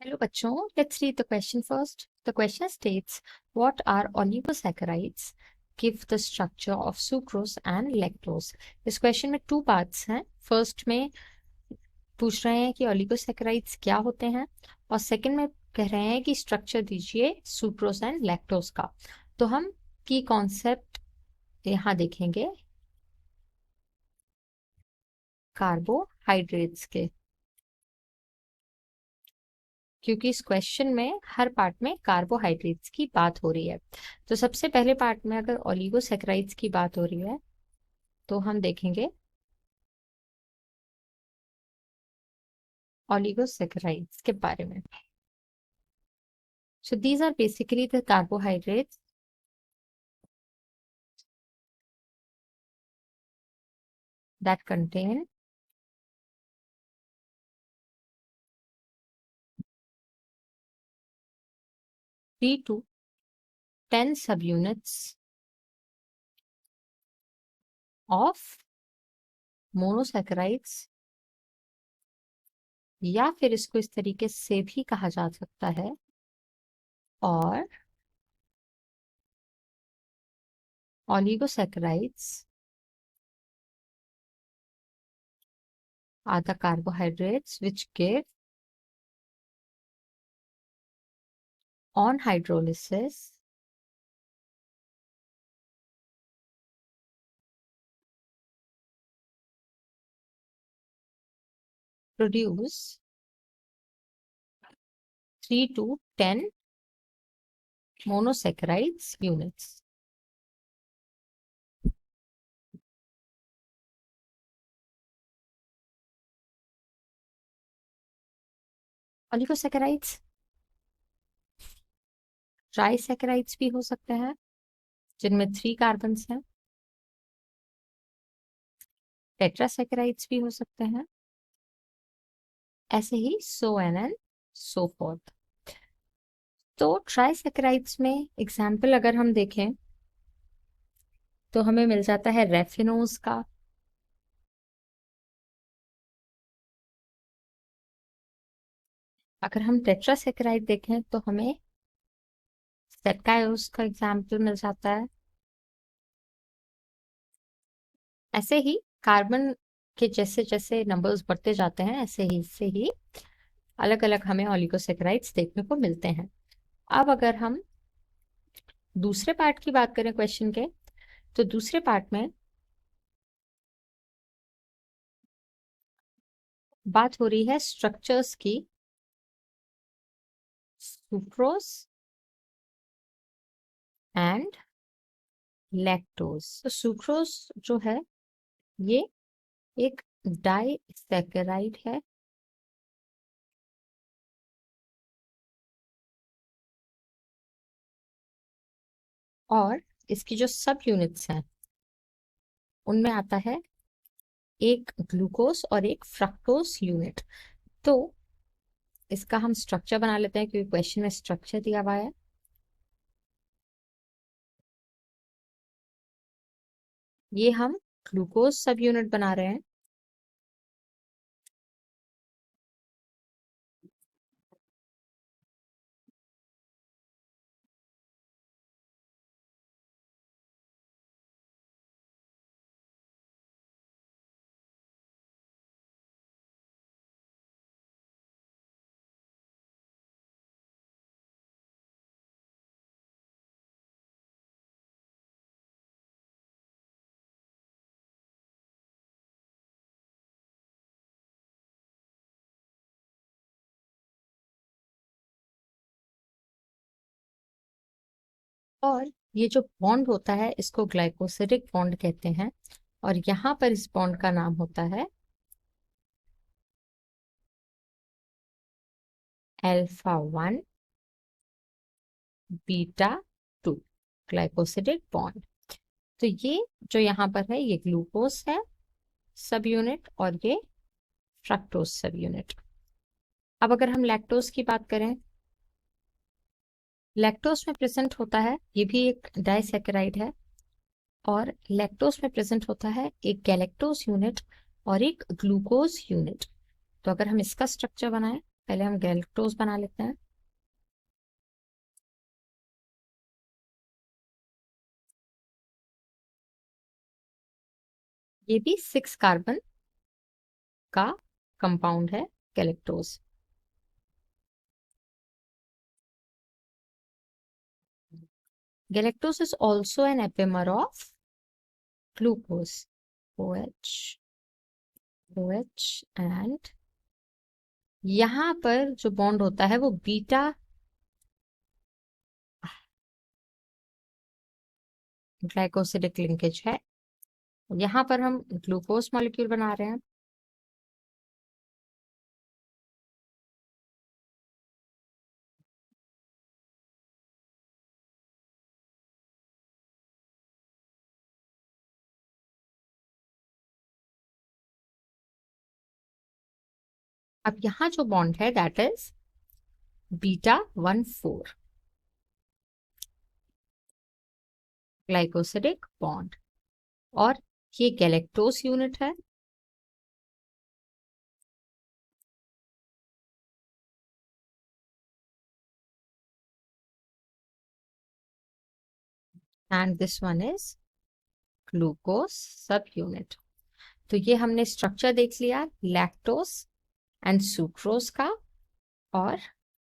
Hello बच्चों, let's read the question first. The question states, what are oligosaccharides? Give the structure of sucrose and lactose. इस question में two parts हैं. First में पूछ रहे हैं कि oligosaccharides क्या होते हैं और सेकंड में कह रहे हैं कि स्ट्रक्चर दीजिए सुक्रोज एंड लैक्टोज का. तो हम की कॉन्सेप्ट यहाँ देखेंगे कार्बोहाइड्रेट्स के, क्योंकि इस क्वेश्चन में हर पार्ट में कार्बोहाइड्रेट्स की बात हो रही है. तो सबसे पहले पार्ट में अगर ओलिगोसैकेराइड्स की बात हो रही है तो हम देखेंगे ओलिगोसैकेराइड्स के बारे में. So these are basically the carbohydrates that contain three to 10 subunits of monosaccharides, या फिर इसको इस तरीके से भी कहा जा सकता है, और oligosaccharides are the carbohydrates which give on hydrolysis produce 3 to 10 monosaccharides units. Oligosaccharides ट्राइसैकेराइड्स भी हो सकते हैं जिनमें 3 कार्बन्स हैं. टेट्रासैकेराइड्स भी हो सकते हैं, ऐसे ही so on and so forth. तो ट्राइसैकेराइड्स में एग्जाम्पल अगर हम देखें तो हमें मिल जाता है रेफिनोज का, अगर हम टेट्रासैकेराइड देखें तो हमें सेकायोस का एग्जाम्पल मिल जाता है. ऐसे ही कार्बन के जैसे जैसे नंबर्स बढ़ते जाते हैं ऐसे ही अलग अलग हमें ओलिगोसैकेराइड्स देखने को मिलते हैं. अब अगर हम दूसरे पार्ट की बात करें क्वेश्चन के, तो दूसरे पार्ट में बात हो रही है स्ट्रक्चर्स की, सुक्रोज एंड लैक्टोज. तो सुक्रोज जो है ये एक डाइसैकेराइड है, और इसकी जो सब यूनिट्स हैं उनमें आता है एक ग्लूकोज और एक फ्रक्टोज यूनिट. तो इसका हम स्ट्रक्चर बना लेते हैं क्योंकि क्वेश्चन में स्ट्रक्चर दिया हुआ है. ये हम ग्लूकोज सब यूनिट बना रहे हैं, और ये जो बॉन्ड होता है इसको ग्लाइकोसिडिक बॉन्ड कहते हैं, और यहाँ पर इस बॉन्ड का नाम होता है अल्फा 1 बीटा 2 ग्लाइकोसिडिक बॉन्ड. तो ये जो यहाँ पर है ये ग्लूकोज है सब यूनिट और ये फ्रक्टोज सब यूनिट. अब अगर हम लैक्टोज की बात करें, लैक्टोज में प्रेजेंट होता है, ये भी एक डाइसैकेराइड है, और लैक्टोज में प्रेजेंट होता है एक गैलेक्टोज यूनिट और एक ग्लूकोज यूनिट. तो अगर हम इसका स्ट्रक्चर बनाएं पहले हम गैलेक्टोज बना लेते हैं। ये भी 6 कार्बन का कंपाउंड है galactose. Galactose is also an epimer of glucose. OH and यहां पर जो बॉन्ड होता है वो बीटा ग्लाइकोसिडिक लिंकेज है। यहां पर हम ग्लूकोज मॉलिक्यूल बना रहे हैं। अब यहाँ जो बॉन्ड है दैट इज β14 ग्लाइकोसिडिक बॉन्ड, और ये गैलेक्टोज यूनिट है। And this one is glucose सब यूनिट। तो ये हमने स्ट्रक्चर देख लिया लैक्टोज एंड सुक्रोज का, और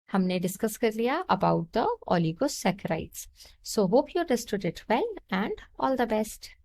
हमने डिस्कस कर लिया about the oligosaccharides. So hope you understood it well and all the best.